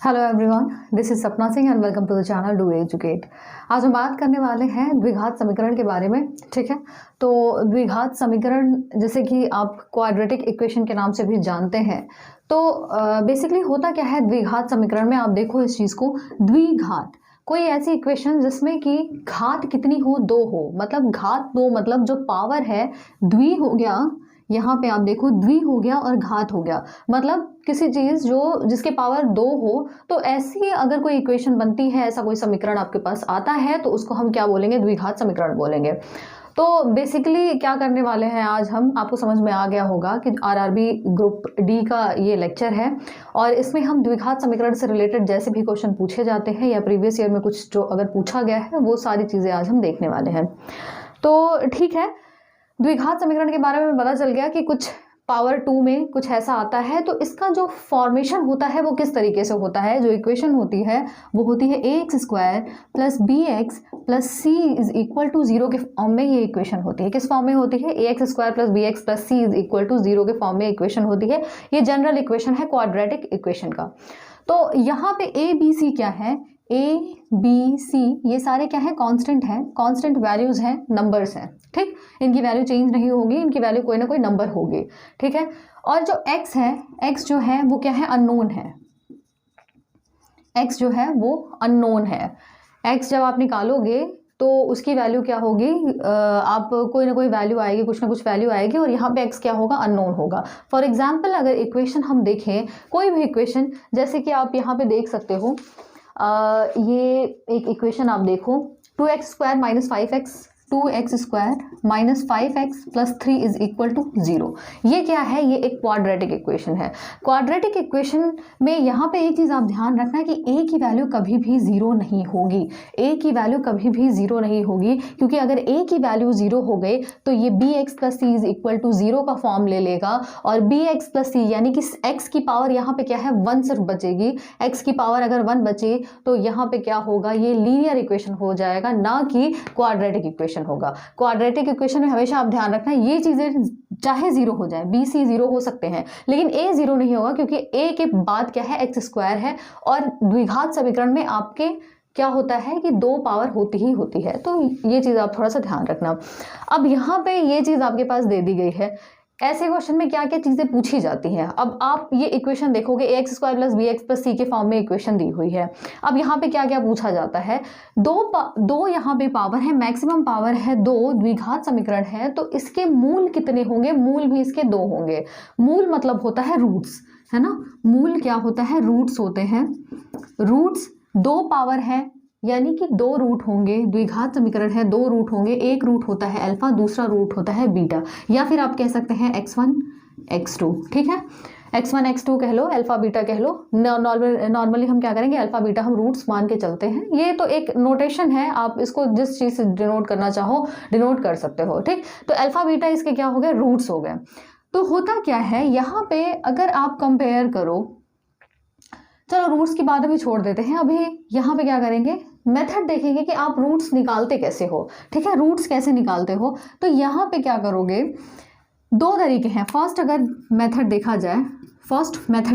Hello everyone, this is Sapna Singh and welcome to the channel Do Educate. आज हम बात करने वाले हैं द्विघात समीकरण के बारे में। ठीक है, तो द्विघात समीकरण जैसे कि आप क्वाड्रेटिक इक्वेशन के नाम से भी जानते हैं, तो बेसिकली होता क्या है द्विघात समीकरण में। आप देखो इस चीज़ को, द्विघात कोई ऐसी इक्वेशन जिसमें कि घात कितनी हो, दो हो, मतलब घात दो, मतलब जो पावर है द्वि हो गया। यहाँ पे आप देखो द्वि हो गया और घात हो गया, मतलब किसी चीज जो जिसके पावर दो हो। तो ऐसी अगर कोई इक्वेशन बनती है, ऐसा कोई समीकरण आपके पास आता है, तो उसको हम क्या बोलेंगे? द्विघात समीकरण बोलेंगे। तो बेसिकली क्या करने वाले हैं आज हम, आपको समझ में आ गया होगा कि आरआरबी ग्रुप डी का ये लेक्चर है और इसमें हम द्विघात समीकरण से रिलेटेड जैसे भी क्वेश्चन पूछे जाते हैं या प्रीवियस ईयर में कुछ जो अगर पूछा गया है वो सारी चीज़ें आज हम देखने वाले हैं। तो ठीक है, द्विघात समीकरण के बारे में पता चल गया कि कुछ पावर 2 में कुछ ऐसा आता है, तो इसका जो फॉर्मेशन होता है वो किस तरीके से होता है। जो इक्वेशन होती है वो होती है ax² plus bx plus c is equal to 0 के फॉर्म में ये इक्वेशन होती है। किस फॉर्म में होती है? ax² plus bx plus c is equal to 0 के फॉर्म में इक्वेशन होती है। ये जनरल इक्वेशन है क्वाड्रेटिक इक्वेशन का। तो यहाँ पे a b c क्या है? a b c ये सारे क्या है? कांस्टेंट है, कांस्टेंट वैल्यूज हैं, नंबर्स हैं। ठीक, इनकी वैल्यू चेंज नहीं होगी, इनकी वैल्यू कोई ना कोई नंबर होगी। ठीक है, और जो x है, x जो है वो क्या है? अननोन है। x जो है वो अननोन है। x जब आप निकालोगे तो उसकी वैल्यू क्या होगी? आप कोई ना कोई वैल्यू आएगी, कुछ ना कुछ वैल्यू आएगी, और यहाँ पे x क्या होगा? अननोन होगा। फॉर एग्जाम्पल अगर इक्वेशन हम देखें, कोई भी इक्वेशन, जैसे कि आप यहाँ पे देख सकते हो, ये एक इक्वेशन आप देखो, 2x² minus 5x, 2x² minus 5x plus 3 is equal to 0। ये क्या है? ये एक क्वाड्रेटिक इक्वेशन है। क्वाड्रेटिक इक्वेशन में यहाँ पे एक चीज़ आप ध्यान रखना कि a की वैल्यू कभी भी 0 नहीं होगी। a की वैल्यू कभी भी 0 नहीं होगी, क्योंकि अगर a की वैल्यू 0 हो गई तो ये bx plus c is equal to 0 का फॉर्म ले लेगा, और bx प्लस c यानी कि x की पावर यहाँ पे क्या है? 1 सिर्फ बचेगी। x की पावर अगर 1 बचे तो यहाँ पे क्या होगा? ये लीनियर इक्वेशन हो जाएगा, ना कि क्वाड्रेटिक इक्वेशन होगा। क्वाड्रेटिक इक्वेशन में हमेशा आप ध्यान रखना, ये चीजें चाहे 0 हो जाए, b c 0 हो सकते हैं, लेकिन a 0 नहीं होगा, क्योंकि a के बाद क्या है? x² है, और द्विघात समीकरण में आपके क्या होता है कि दो पावर होती ही होती है। तो ये चीज आप थोड़ा सा ध्यान रखना। अब यहाँ पे ये चीज आपके पास दे दी गई है, ऐसे क्वेश्चन में क्या क्या चीजें पूछी जाती हैं। अब आप ये इक्वेशन देखोगे, ax² plus bx plus c के फॉर्म में इक्वेशन दी हुई है। अब यहाँ पे क्या क्या पूछा जाता है? दो यहाँ पे पावर है, मैक्सिमम पावर है 2, द्विघात समीकरण है, तो इसके मूल कितने होंगे? मूल भी इसके 2 होंगे। मूल मतलब होता है रूट्स, है ना। मूल क्या होता है? रूट्स होते हैं। रूट्स 2 पावर है, यानी कि 2 रूट होंगे। द्विघात समीकरण है, 2 रूट होंगे। एक रूट होता है अल्फा, दूसरा रूट होता है बीटा, या फिर आप कह सकते हैं x1 x2। ठीक है, x1 x2 कह लो, अल्फा बीटा कह लो। नॉर्मली हम क्या करेंगे? अल्फा बीटा हम रूट्स मान के चलते हैं। ये तो एक नोटेशन है, आप इसको जिस चीज से डिनोट करना चाहो डिनोट कर सकते हो। ठीक, तो अल्फा बीटा इसके क्या हो गए? रूट्स हो गए। तो होता क्या है यहाँ पे, अगर आप कंपेयर करो, चलो रूट्स की बात अभी छोड़ देते हैं, अभी यहाँ पे क्या करेंगे? मेथड देखेंगे कि आप रूट्स निकालते कैसे हो। ठीक है, रूट्स कैसे निकालते हो? तो यहाँ पे क्या करोगे? 2 तरीके हैं। फर्स्ट मेथड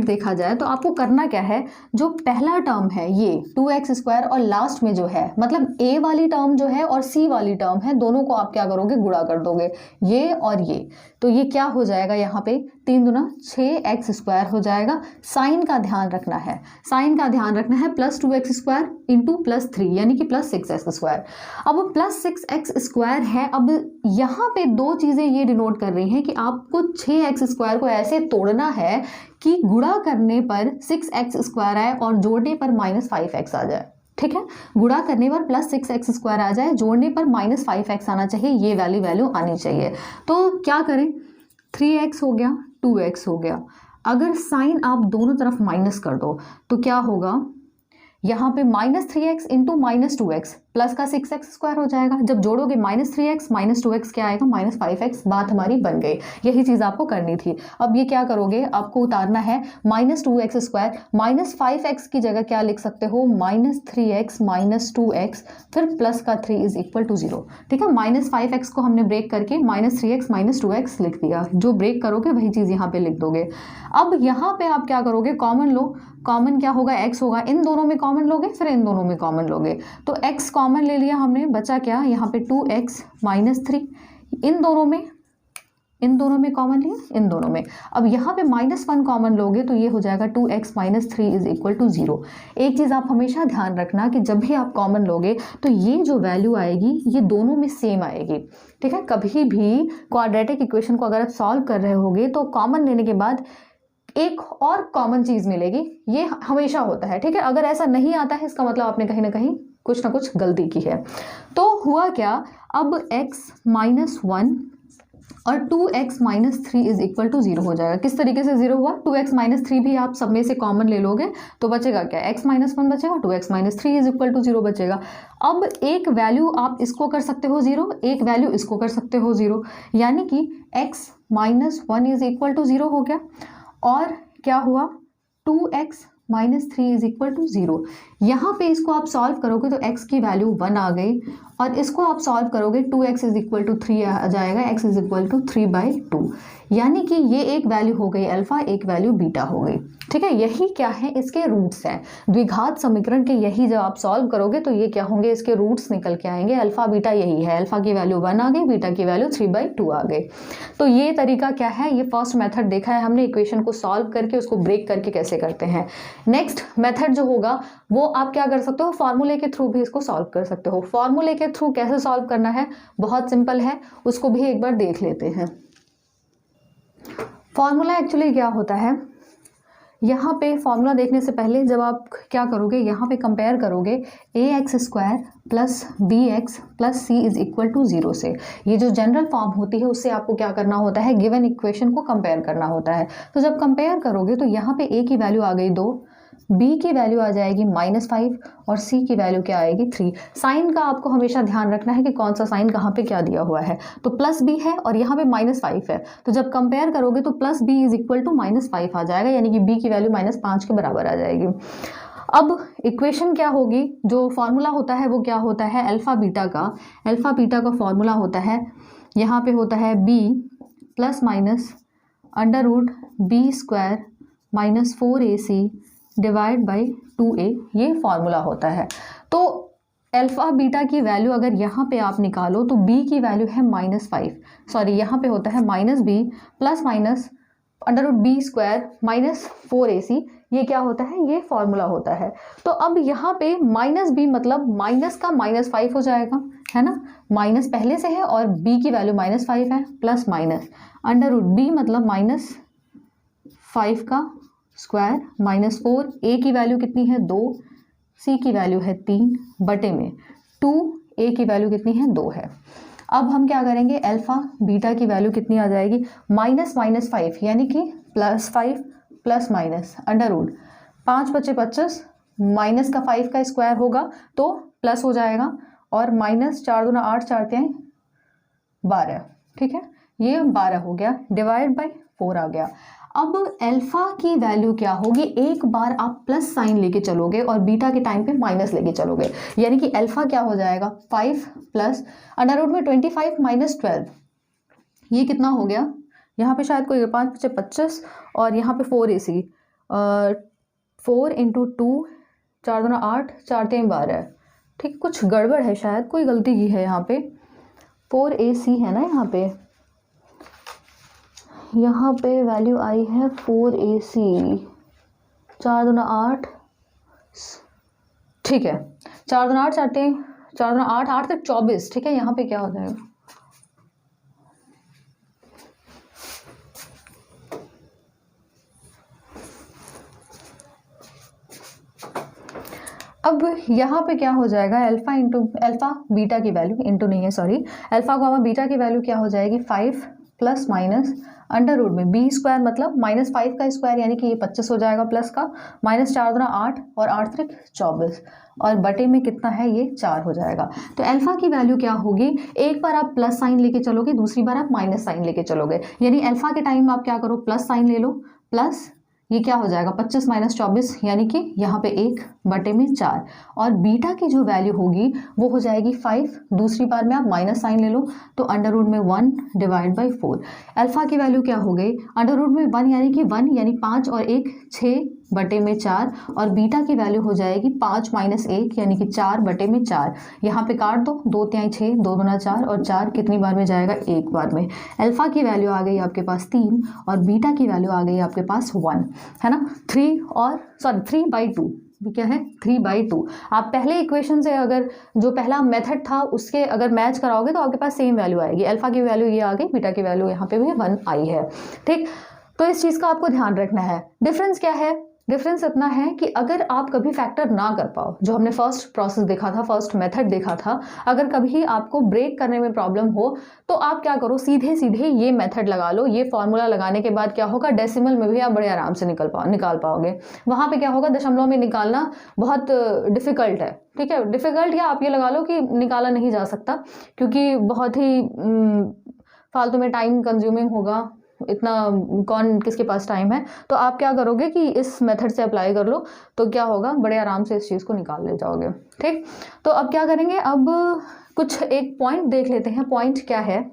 देखा जाए तो आपको करना क्या है? जो पहला टर्म है ये 2x² और लास्ट में जो है, मतलब a वाली टर्म जो है और c वाली टर्म है, दोनों को आप क्या करोगे? गुणा कर दोगे, ये और ये। तो ये क्या हो जाएगा? यहाँ पे 3 दूना 6x² हो जाएगा। साइन का ध्यान रखना है, साइन का ध्यान रखना है, प्लस 2x² इंटू प्लस 3 यानी कि प्लस 6x²। अब प्लस 6x² है। अब यहाँ पे 2 चीजें ये डिनोट कर रही हैं कि आपको 6x² को ऐसे तोड़ना है कि गुणा करने पर 6x² आए और जोड़ने पर माइनस 5x आ जाए। ठीक है, गुणा करने पर प्लस 6x² आ जाए, जोड़ने पर माइनस 5x आना चाहिए, ये वाली वैल्यू आनी चाहिए। तो क्या करें? 3x हो गया, 2x हो गया। अगर साइन आप दोनों तरफ माइनस कर दो तो क्या होगा? यहाँ पे -3x इंटू -2x प्लस का 6x² हो जाएगा। जब जोड़ोगे -3x -2x क्या आएगा, -5x। बात हमारी बन गई, यही चीज़ आपको करनी थी। अब ये क्या करोगे, आपको उतारना है -2x², -5x की जगह क्या लिख सकते हो, -3x -2x, फिर प्लस का 3 इज इक्वल टू 0। ठीक है, -5x को हमने ब्रेक करके -3x -2x लिख दिया। जो ब्रेक करोगे वही चीज़ यहाँ पे लिख दोगे। अब यहाँ पे आप क्या करोगे, कॉमन लो। कॉमन क्या होगा, x होगा। इन दोनों में कॉमन लोगे, फिर इन दोनों में कॉमन लोगे, तो x कॉमन ले लिया हमने, बचा क्या यहाँ पे 2x -3। इन दोनों में कॉमन लिया, इन दोनों में। अब यहाँ पे -1 कॉमन लोगे तो ये हो जाएगा 2x -3 इज इक्वल टू 0। एक चीज़ आप हमेशा ध्यान रखना कि जब भी आप कॉमन लोगे तो ये जो वैल्यू आएगी ये दोनों में सेम आएगी। ठीक है, कभी भी क्वाड्रेटिक इक्वेशन को अगर आप सॉल्व कर रहे होगे तो कॉमन लेने के बाद एक और कॉमन चीज़ मिलेगी, ये हमेशा होता है। ठीक है, अगर ऐसा नहीं आता है इसका मतलब आपने कहीं ना कहीं कुछ ना कुछ गलती की है। तो हुआ क्या, अब x -1 और 2x -3 इज इक्वल टू 0 हो जाएगा। किस तरीके से 0 हुआ, 2x -3 भी आप सब में से कॉमन ले लोगे तो बचेगा क्या, x -1 बचेगा, 2x -3 इज इक्वल टू 0 बचेगा। अब एक वैल्यू आप इसको कर सकते हो 0, एक वैल्यू इसको कर सकते हो 0, यानी कि x -1 इज इक्वल टू 0 हो गया। और क्या हुआ, 2x -3 इज इक्वल टू 0। यहाँ पे इसको आप सॉल्व करोगे तो x की वैल्यू 1 आ गई, और इसको आप सॉल्व करोगे 2x इज इक्वल टू 3 आ जाएगा, x इज इक्वल टू 3/2। यानी कि ये एक वैल्यू हो गई अल्फा, एक वैल्यू बीटा हो गई। ठीक है, यही क्या है, इसके रूट्स हैं। द्विघात समीकरण के यही जब आप सॉल्व करोगे तो ये क्या होंगे, इसके रूट्स निकल के आएंगे। अल्फा बीटा यही है, अल्फा की वैल्यू 1 आ गई, बीटा की वैल्यू 3/2 आ गई। तो ये तरीका क्या है, ये फर्स्ट मेथड देखा है हमने, इक्वेशन को सॉल्व करके उसको ब्रेक करके कैसे करते हैं। नेक्स्ट मेथड जो होगा वो आप क्या कर सकते हो, फॉर्मूले के थ्रू भी इसको सॉल्व कर सकते हो। फॉर्मूले के थ्रू कैसे सॉल्व करना है, बहुत सिंपल है, उसको भी एक बार देख लेते हैं। फॉर्मूला एक्चुअली क्या होता है, यहाँ पे फॉर्मूला देखने से पहले जब आप क्या करोगे, यहाँ पे कंपेयर करोगे ax² plus bx plus c is equal to 0 से। ये जो जनरल फॉर्म होती है उससे आपको क्या करना होता है, गिवन इक्वेशन को कंपेयर करना होता है। तो जब कंपेयर करोगे तो यहाँ पे a की वैल्यू आ गई 2, b की वैल्यू आ जाएगी -5 और c की वैल्यू क्या आएगी 3। साइन का आपको हमेशा ध्यान रखना है कि कौन सा साइन कहाँ पे क्या दिया हुआ है। तो प्लस b है और यहाँ पे -5 है, तो जब कंपेयर करोगे तो plus b is equal to -5 आ जाएगा, यानी कि b की वैल्यू -5 के बराबर आ जाएगी। अब इक्वेशन क्या होगी, जो फॉर्मूला होता है वो क्या होता है, अल्फा बीटा का फॉर्मूला होता है, यहाँ पे होता है b plus minus √b² -4ac divide by 2a, ये फॉर्मूला होता है। तो अल्फा बीटा की वैल्यू अगर यहाँ पे आप निकालो तो b की वैल्यू है -5, सॉरी यहाँ पे होता है -b plus minus √b² -4ac, ये क्या होता है, ये फॉर्मूला होता है। तो अब यहाँ पे -b मतलब माइनस का -5 हो जाएगा, है ना, माइनस पहले से है और b की वैल्यू -5 है, प्लस माइनस √b मतलब -5 का स्क्वायर -4, a की वैल्यू कितनी है 2, c की वैल्यू है 3 बटे में 2, a की वैल्यू कितनी है 2 है। अब हम क्या करेंगे, अल्फा बीटा की वैल्यू कितनी आ जाएगी, -5 यानी कि +5 प्लस माइनस √5 बचे 25, माइनस का 5 का स्क्वायर होगा तो प्लस हो जाएगा, और -4 दूना 8 4 3 12। ठीक है, ये 12 हो गया, डिवाइड बाई 4 आ गया। अब अल्फा की वैल्यू क्या होगी, एक बार आप प्लस साइन लेके चलोगे और बीटा के टाइम पे माइनस लेके चलोगे, यानी कि अल्फा क्या हो जाएगा 5 प्लस √25 -12, ये कितना हो गया, यहाँ पे शायद कोई 5 बचे 25 और यहाँ पे 4ac, 4 × 2 4 दूना 8 4 3 12। ठीक, कुछ गड़बड़ है, शायद कोई गलती की है यहाँ पे, 4ac है ना, यहाँ पे वैल्यू आई है 4ac, 4 दूना 8, ठीक है, 4 दूना 8 4 दूना 8 8 तक 24। ठीक है, यहाँ पे क्या हो जाएगा, अब यहाँ पे क्या हो जाएगा, अल्फा बीटा की वैल्यू इंटू नहीं है, सॉरी, अल्फा को बीटा की वैल्यू क्या हो जाएगी 5 प्लस माइनस अंडर रूट में बी स्क्वायर मतलब -5 का स्क्वायर यानी कि ये 25 हो जाएगा प्लस का, -4 दूना 8 और 8 त्रिक 24 और बटे में कितना है ये 4 हो जाएगा। तो अल्फा की वैल्यू क्या होगी, एक बार आप प्लस साइन लेके चलोगे, दूसरी बार आप माइनस साइन लेके चलोगे, यानी अल्फा के टाइम आप क्या करो प्लस साइन ले लो, प्लस ये क्या हो जाएगा 25 - 24 यानी कि यहाँ पे 1 बटे में 4 और बीटा की जो वैल्यू होगी वो हो जाएगी 5, दूसरी बार में आप माइनस साइन ले लो तो अंडर रूट में 1 डिवाइड बाई 4। अल्फा की वैल्यू क्या हो गई अंडर रूट में 1 यानी कि 1 यानी 5 और 1 6 बटे में 4 और बीटा की वैल्यू हो जाएगी 5 - 1 यानी कि 4 बटे में 4। यहाँ पे काट दो, 2 तिहाई 6, 2 दूना 4 और 4 कितनी बार में जाएगा, एक बार में। अल्फा की वैल्यू आ गई आपके पास 3 और बीटा की वैल्यू आ गई आपके पास 1, है ना। 3/2 क्या है 3/2। आप पहले इक्वेशन से अगर जो पहला मेथड था उसके अगर मैच कराओगे तो आपके पास सेम वैल्यू आएगी। अल्फा की वैल्यू ये आ गई, बीटा की वैल्यू यहाँ पे भी 1 आई है, ठीक। तो इस चीज़ का आपको ध्यान रखना है। डिफरेंस क्या है, डिफरेंस इतना है कि अगर आप कभी फैक्टर ना कर पाओ, जो हमने फर्स्ट प्रोसेस देखा था, फर्स्ट मेथड देखा था, अगर कभी आपको ब्रेक करने में प्रॉब्लम हो तो आप क्या करो, सीधे सीधे ये मेथड लगा लो। ये फॉर्मूला लगाने के बाद क्या होगा, डेसिमल में भी आप बड़े आराम से निकाल पाओगे। वहाँ पे क्या होगा, दशमलव में निकालना बहुत डिफिकल्ट है, ठीक है। डिफिकल्ट या आप ये लगा लो कि निकाला नहीं जा सकता क्योंकि बहुत ही फालतू में टाइम कंज्यूमिंग होगा, इतना कौन किसके पास टाइम है। तो आप क्या करोगे कि इस मेथड से अप्लाई कर लो तो क्या होगा, बड़े आराम से इस चीज़ को निकाल ले जाओगे, ठीक। तो अब क्या करेंगे, अब कुछ एक पॉइंट देख लेते हैं। पॉइंट क्या है,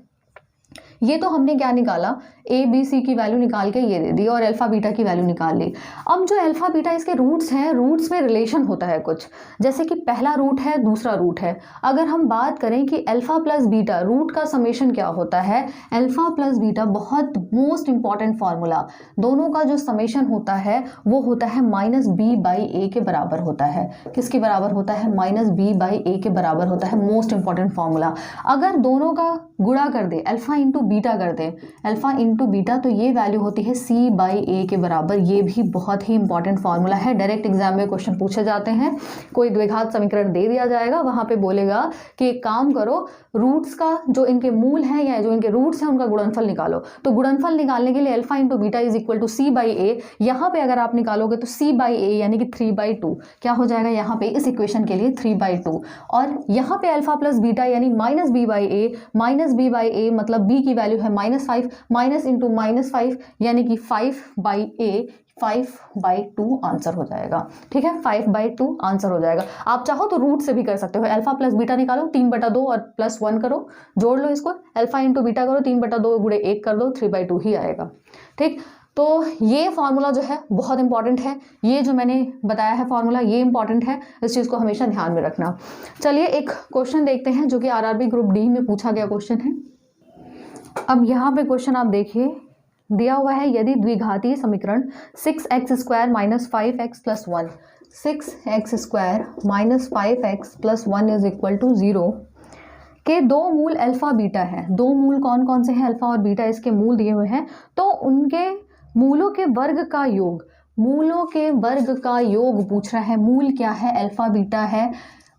ये तो हमने क्या निकाला, ए बी सी की वैल्यू निकाल के ये दे दी और अल्फा बीटा की वैल्यू निकाल ली। अब जो अल्फा बीटा इसके रूट्स हैं, रूट्स में रिलेशन होता है कुछ, जैसे कि पहला रूट है, दूसरा रूट है। अगर हम बात करें कि अल्फा प्लस बीटा रूट का समेशन क्या होता है, अल्फा प्लस बीटा बहुत मोस्ट इंपॉर्टेंट फॉर्मूला, दोनों का जो समेशन होता है वो होता है -b/a के बराबर होता है। किसके बराबर होता है, -b/a के बराबर होता है, मोस्ट इंपॉर्टेंट फॉर्मूला। अगर दोनों का गुणा कर दे, अल्फा इंटू बीटा कर दे, अल्फा इंटू बीटा, तो ये वैल्यू होती है c/a के बराबर। ये भी बहुत ही इंपॉर्टेंट फॉर्मूला है, डायरेक्ट एग्जाम में क्वेश्चन पूछे जाते हैं। कोई द्विघात समीकरण दे दिया जाएगा, वहां पे बोलेगा कि एक काम करो, रूट्स का जो इनके मूल हैं या जो इनके रूट्स हैं उनका गुणनफल निकालो। तो गुणनफल निकालने के लिए alpha into beta is equal to c/a, यहाँ पे अगर आप निकालोगे तो c/a यानी कि 3/2 क्या हो जाएगा, यहाँ पे इस इक्वेशन के लिए 3/2 और यहाँ पे अल्फा प्लस बीटा यानी -b/a मतलब b की वैल्यू है -5, माइनस इंटू -5 यानी कि 5/a, 5/2 आंसर हो जाएगा, ठीक है। 5/2 आंसर हो जाएगा। आप चाहो तो रूट से भी कर सकते हो, अल्फा प्लस बीटा निकालो, 3/2 और +1 करो, जोड़ लो इसको, अल्फा इंटू बीटा करो, 3/2 गुणे 1 कर दो, 3/2 ही आएगा, ठीक। तो ये फॉर्मूला जो है बहुत इंपॉर्टेंट है, ये जो मैंने बताया है फॉर्मूला ये इंपॉर्टेंट है, इस चीज़ को हमेशा ध्यान में रखना। चलिए एक क्वेश्चन देखते हैं जो कि आरआरबी ग्रुप डी में पूछा गया क्वेश्चन है। अब यहाँ पे क्वेश्चन आप देखिए, दिया हुआ है यदि द्विघातीय समीकरण 6x² - 5x + 1 6x² - 5x + 1 = 0 के दो मूल अल्फा बीटा है। दो मूल कौन कौन से हैं, अल्फा और बीटा, इसके मूल दिए हुए हैं। तो उनके मूलों के वर्ग का योग, मूलों के वर्ग का योग पूछ रहा है। मूल क्या है, अल्फा बीटा है,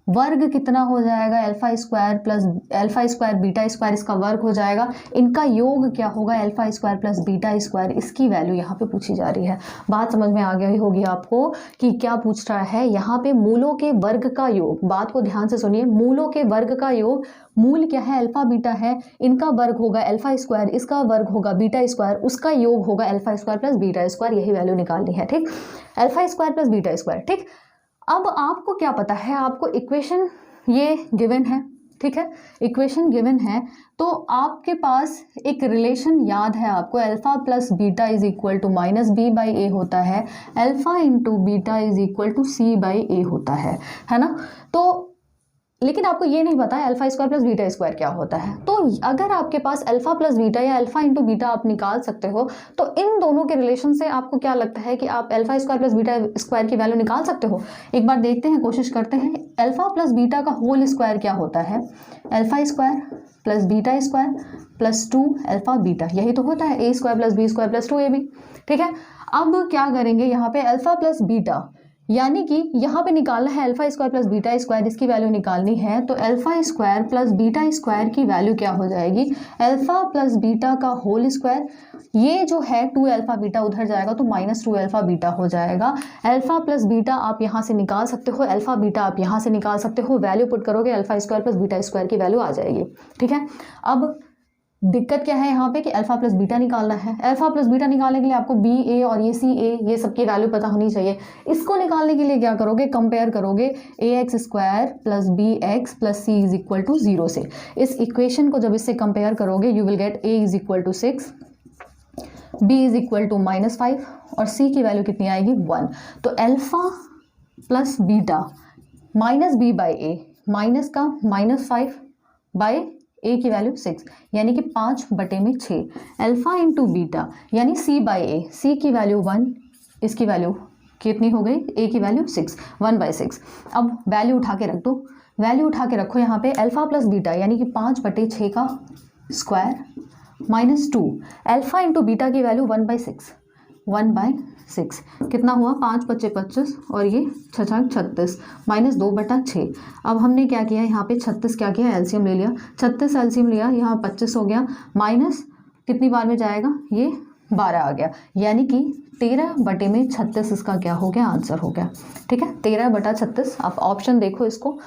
वर्ग कितना हो जाएगा, अल्फा² बीटा स्क्वायर, इसका वर्ग हो जाएगा। इनका योग क्या होगा, अल्फा² + बीटा², इसकी वैल्यू यहाँ पे पूछी जा रही है। बात समझ में आ गई होगी आपको कि क्या पूछ रहा है यहाँ पे, मूलों के वर्ग का योग। बात को ध्यान से सुनिए, मूलों के वर्ग का योग, मूल क्या है, अल्फा बीटा है, इनका वर्ग होगा अल्फा², इसका वर्ग होगा बीटा², उसका योग होगा अल्फा² + बीटा², यही वैल्यू निकालनी है, ठीक। अल्फा² + बीटा², ठीक। अब आपको क्या पता है, आपको इक्वेशन ये गिवन है, ठीक है, इक्वेशन गिवन है, तो आपके पास एक रिलेशन याद है आपको, alpha plus beta is equal to -b/a होता है, alpha into beta is equal to c/a होता है ना। तो लेकिन आपको ये नहीं पता है अल्फा² + बीटा² क्या होता है। तो अगर आपके पास अल्फा प्लस बीटा या अल्फा इंटू बीटा आप निकाल सकते हो, तो इन दोनों के रिलेशन से आपको क्या लगता है कि आप अल्फा² + बीटा² की वैल्यू निकाल सकते हो। एक बार देखते हैं, कोशिश करते हैं। अल्फा प्लस बीटा का होल स्क्वायर क्या होता है, अल्फा² + बीटा² + 2 अल्फा बीटा, यही तो होता है, a² + b² + 2ab, ठीक है। अब क्या करेंगे, यहाँ पे अल्फा प्लस बीटा यानी कि यहाँ पे निकालना है alpha square plus beta square, इसकी वैल्यू निकालनी है। तो alpha square plus beta square की वैल्यू क्या हो जाएगी, अल्फा प्लस बीटा का होल स्क्वायर। ये जो है 2 अल्फा बीटा उधर जाएगा तो -2 अल्फा बीटा हो जाएगा। अल्फा प्लस बीटा आप यहाँ से निकाल सकते हो, अल्फा बीटा आप यहाँ से निकाल सकते हो। वैल्यू पुट करोगे alpha square plus beta square की वैल्यू आ जाएगी। ठीक है, अब दिक्कत क्या है यहाँ पे कि अल्फा प्लस बीटा निकालना है। अल्फा प्लस बीटा निकालने के लिए आपको बी ए और ये सी ए ये सब की वैल्यू पता होनी चाहिए। इसको निकालने के लिए क्या करोगे, कंपेयर करोगे A X square plus B X plus C is equal to 0 से। इस इक्वेशन को जब इससे कंपेयर करोगे you will get A is equal to 6, B is equal to -5 और सी की वैल्यू कितनी आएगी 1। तो alpha plus beta minus B by A, minus का -5 बाई ए की वैल्यू 6, यानी कि 5/6। अल्फा इंटू बीटा यानी सी बाई ए, सी की वैल्यू 1, इसकी वैल्यू कितनी हो गई, ए की वैल्यू 6, 1/6। अब वैल्यू उठा के रख दो, वैल्यू उठा के रखो यहाँ पे अल्फा प्लस बीटा यानी कि 5/6 का स्क्वायर -2, अल्फा इंटू बीटा की वैल्यू 1/6, 1/6 कितना हुआ, 5 × 25 और ये 6 × 36 -2/6। अब हमने क्या किया यहाँ पे 36 क्या किया, एलसीएम ले लिया, 36 एलसीएम लिया, यहाँ 25 हो गया, माइनस कितनी बार में जाएगा, ये 12 आ गया, यानी कि 13/36 इसका क्या हो गया, आंसर हो गया। ठीक है, 13/36। आप ऑप्शन देखो इसको,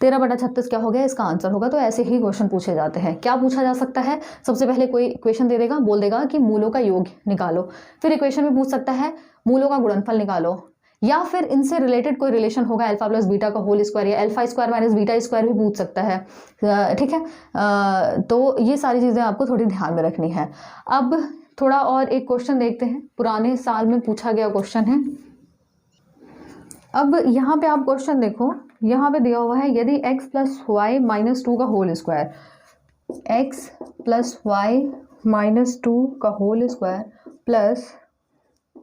13/36 क्या हो गया, इसका आंसर होगा। तो ऐसे ही क्वेश्चन पूछे जाते हैं। क्या पूछा जा सकता है, सबसे पहले कोई इक्वेशन दे देगा, बोल देगा कि मूलों का योग निकालो, फिर इक्वेशन में पूछ सकता है मूलों का गुणनफल निकालो, या फिर इनसे रिलेटेड कोई रिलेशन होगा अल्फा प्लस बीटा का होल स्क्वायर या alpha square minus beta square भी पूछ सकता है। ठीक है, तो ये सारी चीज़ें आपको थोड़ी ध्यान में रखनी है। अब थोड़ा और एक क्वेश्चन देखते हैं, पुराने साल में पूछा गया क्वेश्चन है। अब यहाँ पे आप क्वेश्चन देखो, यहाँ पे दिया हुआ है यदि x प्लस वाई -2 का whole square, x plus y -2 का whole square plus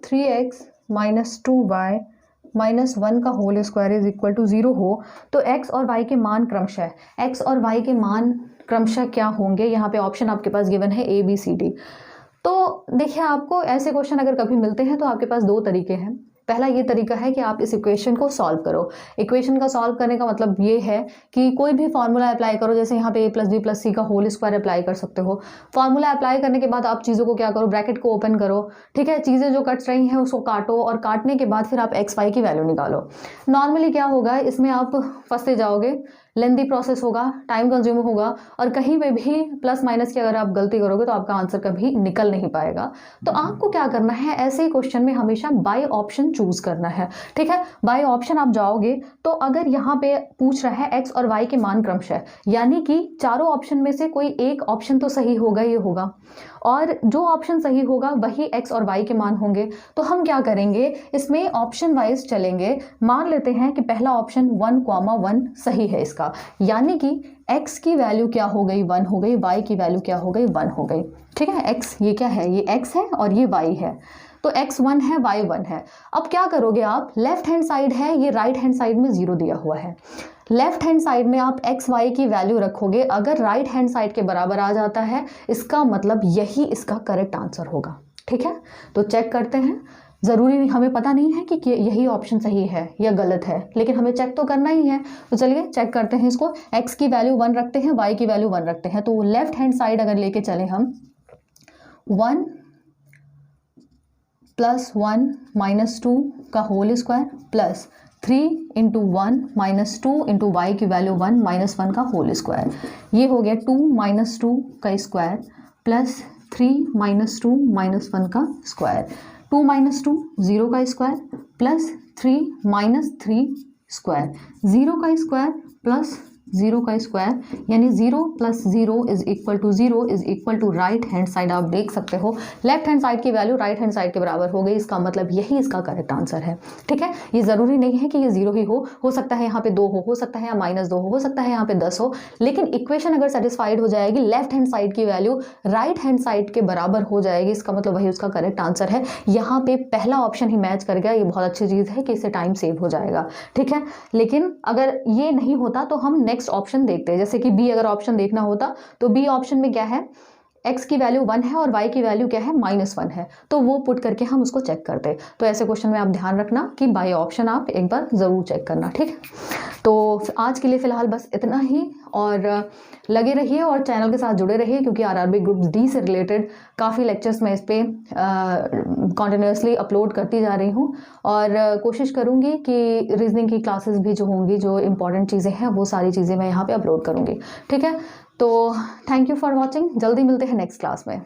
3x -2y -1 का whole square is equal to 0 हो, तो x और y के मान क्रमशः, x और y के मान क्रमशः क्या होंगे। यहाँ पे ऑप्शन आपके पास गिवन है A B C D। तो देखिए, आपको ऐसे क्वेश्चन अगर कभी मिलते हैं तो आपके पास दो तरीके हैं। पहला ये तरीका है कि आप इस इक्वेशन को सॉल्व करो। इक्वेशन का सॉल्व करने का मतलब ये है कि कोई भी फार्मूला अप्लाई करो, जैसे यहाँ पे a प्लस बी प्लस सी का होल स्क्वायर अप्लाई कर सकते हो। फार्मूला अप्लाई करने के बाद आप चीज़ों को क्या करो, ब्रैकेट को ओपन करो, ठीक है, चीज़ें जो कट रही हैं उसको काटो और काटने के बाद फिर आप एक्स वाई की वैल्यू निकालो। नॉर्मली क्या होगा, इसमें आप फंसते जाओगे, लेंदी प्रोसेस होगा, टाइम कंज्यूम होगा और कहीं पे भी प्लस माइनस की अगर आप गलती करोगे तो आपका आंसर कभी निकल नहीं पाएगा। तो आपको क्या करना है, ऐसे ही क्वेश्चन में हमेशा बाय ऑप्शन चूज करना है। ठीक है, बाय ऑप्शन आप जाओगे तो अगर यहाँ पे पूछ रहा है एक्स और वाई के मान क्रमशः, यानी कि चारों ऑप्शन में से कोई एक ऑप्शन तो सही होगा, ये होगा, और जो ऑप्शन सही होगा वही एक्स और वाई के मान होंगे। तो हम क्या करेंगे, इसमें ऑप्शन वाइज चलेंगे। मान लेते हैं कि पहला ऑप्शन 1,1 सही है इसका, यानी कि x की वैल्यू क्या हो गई, 1 हो गई, y की वैल्यू क्या हो गई, 1 हो गई। ठीक है, x ये क्या है, ये x है और ये y है, तो x 1 है, y 1 है। अब क्या करोगे आप, लेफ्ट हैंड साइड है, ये राइट हैंड साइड में 0 दिया हुआ है, लेफ्ट हैंड साइड में आप एक्स वाई की वैल्यू रखोगे, अगर राइट हैंड साइड के बराबर आ जाता है इसका मतलब यही इसका करेक्ट आंसर होगा। ठीक है, तो चेक करते हैं। ज़रूरी नहीं, हमें पता नहीं है कि यही ऑप्शन सही है या गलत है, लेकिन हमें चेक तो करना ही है। तो चलिए चेक करते हैं इसको। x की वैल्यू 1 रखते हैं, y की वैल्यू 1 रखते हैं, तो लेफ्ट हैंड साइड अगर लेके चले हम, 1 + 1 - 2 का होल स्क्वायर प्लस 3 × 1 - 2 × y की वैल्यू 1 - 1 का होल स्क्वायर, ये हो गया 2 - 2 का स्क्वायर प्लस 3 - 2 - 1 का स्क्वायर, 2 - 2 0 का स्क्वायर प्लस 3 - 3 स्क्वायर, 0 का स्क्वायर प्लस 0 का स्क्वायर, यानी 0 + 0 is equal to 0 is equal to right hand side. आप देख सकते हो लेफ्ट हैंड साइड की वैल्यू राइट हैंड साइड के बराबर हो गई, इसका मतलब यही इसका करेक्ट आंसर है। ठीक है, ये ज़रूरी नहीं है कि ये 0 ही हो सकता है यहाँ पे 2 हो सकता है यहाँ -2 हो सकता है यहाँ पे 10 हो, लेकिन इक्वेशन अगर सेटिस्फाइड हो जाएगी, लेफ्ट हैंड साइड की वैल्यू राइट हैंड साइड के बराबर हो जाएगी, इसका मतलब वही उसका करेक्ट आंसर है। यहाँ पे पहला ऑप्शन ही मैच कर गया, ये बहुत अच्छी चीज़ है कि इससे टाइम सेव हो जाएगा। ठीक है, लेकिन अगर ये नहीं होता तो हम नेक्स्ट ऑप्शन देखते हैं, जैसे कि बी अगर ऑप्शन देखना होता तो बी ऑप्शन में क्या है, x की वैल्यू 1 है और y की वैल्यू क्या है -1 है, तो वो पुट करके हम उसको चेक करते। तो ऐसे क्वेश्चन में आप ध्यान रखना कि बाय ऑप्शन आप एक बार ज़रूर चेक करना, ठीक है। तो आज के लिए फ़िलहाल बस इतना ही, और लगे रहिए और चैनल के साथ जुड़े रहिए, क्योंकि आरआरबी ग्रुप डी से रिलेटेड काफ़ी लेक्चर्स मैं इस पर कॉन्टिन्यूसली अपलोड करती जा रही हूँ, और कोशिश करूँगी कि रीजनिंग की क्लासेस भी जो होंगी, जो इंपॉर्टेंट चीज़ें हैं वो सारी चीज़ें मैं यहाँ पे अपलोड करूँगी, ठीक है। तो थैंक यू फॉर वॉचिंग, जल्दी मिलते हैं नेक्स्ट क्लास में।